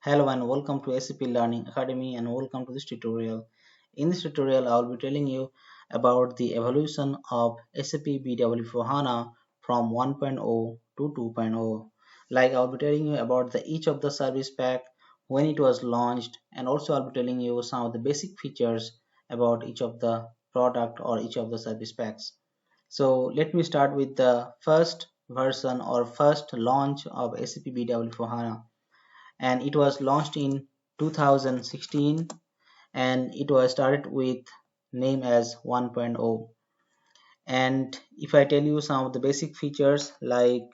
Hello and welcome to SAP Learning Academy and welcome to this tutorial. In this tutorial, I will be telling you about the evolution of SAP BW4 HANA from 1.0 to 2.0. Like I'll be telling you about each of the service pack, when it was launched, and also I'll be telling you some of the basic features about each of the product or each of the service packs. So let me start with the first version or first launch of SAP BW4 HANA, and it was launched in 2016, and it was started with name as 1.0. And if I tell you some of the basic features, like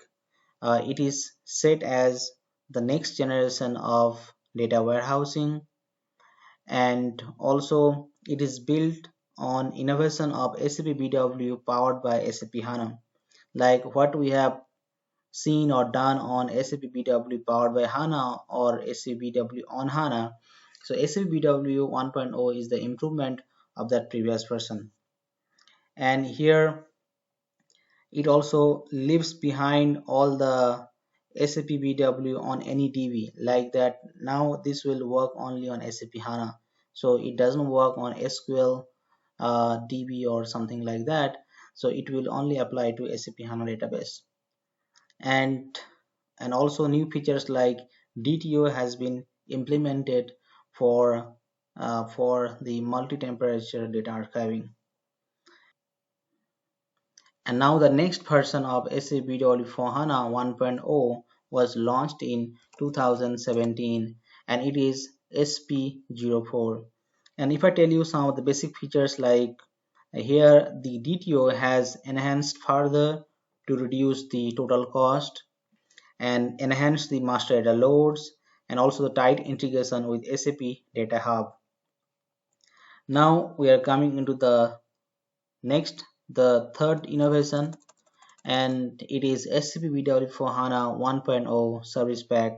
it is set as the next generation of data warehousing, and also it is built on innovation of SAP BW powered by SAP HANA, like what we have seen or done on SAP BW powered by HANA or SAP BW on HANA. So SAP BW 1.0 is the improvement of that previous version. And here it also leaves behind all the SAP BW on any DB, like that. Now this will work only on SAP HANA. So it doesn't work on SQL DB or something like that. So it will only apply to SAP HANA database. And also new features like DTO has been implemented for the multi-temperature data archiving. And now the next version of SAP BW4 HANA 1.0 was launched in 2017, and it is SP04. And if I tell you some of the basic features, like here the DTO has enhanced further to reduce the total cost and enhance the master data loads, and also the tight integration with SAP Data Hub. Now we are coming into the the third innovation, and it is SAP BW4 HANA 1.0 Service Pack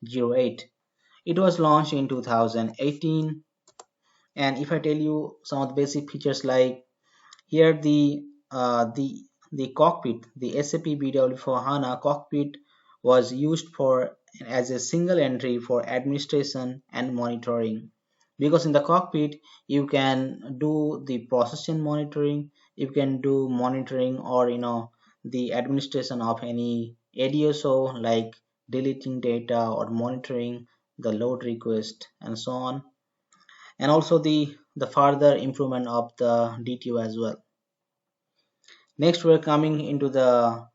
08. It was launched in 2018, and if I tell you some of the basic features, like here the cockpit, the SAP BW4 HANA cockpit was used for as a single entry for administration and monitoring, because in the cockpit you can do the processing monitoring, you can do monitoring, or the administration of any ADSO, like deleting data or monitoring the load request and so on, and also the further improvement of the DTO as well. Next, we're coming into the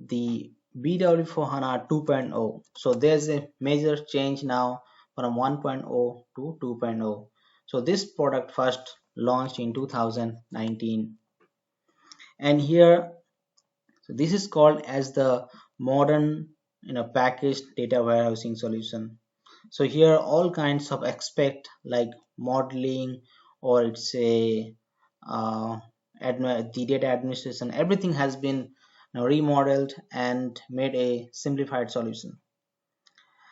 BW4 HANA 2.0. So there's a major change now from 1.0 to 2.0. So this product first launched in 2019, and here, so this is called as the modern packaged data warehousing solution. So here all kinds of aspect like modeling, or it's a the data administration, everything has been remodeled and made a simplified solution.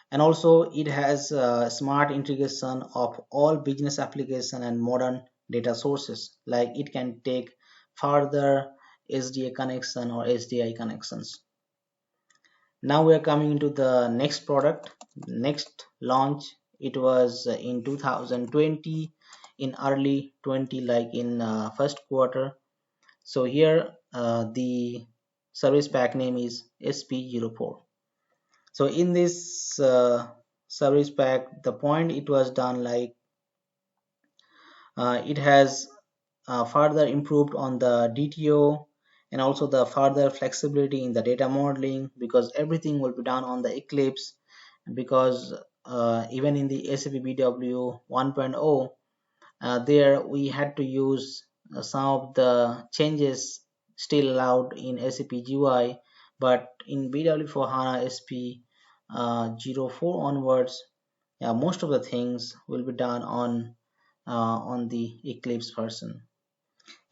And also it has smart integration of all business application and modern data sources, like it can take further SDA connection or SDI connections. Now we are coming into the next product, next launch. It was in 2020, in early 20, like in first quarter. So here the service pack name is SP04. So in this service pack, the point it was done, like it has further improved on the DTO, and also the further flexibility in the data modeling, because everything will be done on the Eclipse, because even in the SAP BW 1.0, there we had to use some of the changes still allowed in SAP GUI, but in BW4 HANA SP 04 onwards, yeah, most of the things will be done on the Eclipse version.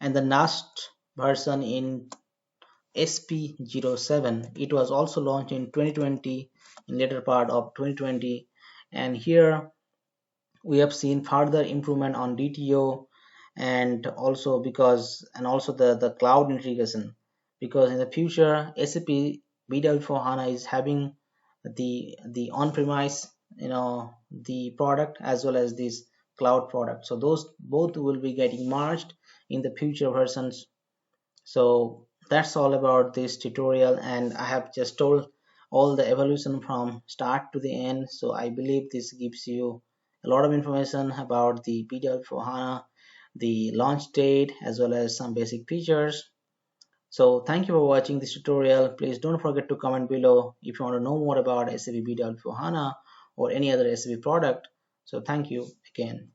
And the last version in SP07, it was also launched in 2020, in later part of 2020, and here we have seen further improvement on DTO, and also the cloud integration, because in the future SAP BW4 HANA is having the on-premise the product as well as this cloud product. So those both will be getting merged in the future versions. So that's all about this tutorial, and I have just told all the evolution from start to the end. So I believe this gives you a lot of information about the BW4 HANA, the launch date, as well as some basic features. So thank you for watching this tutorial. Please don't forget to comment below if you want to know more about SAP BW4 HANA or any other SAP product. So thank you again.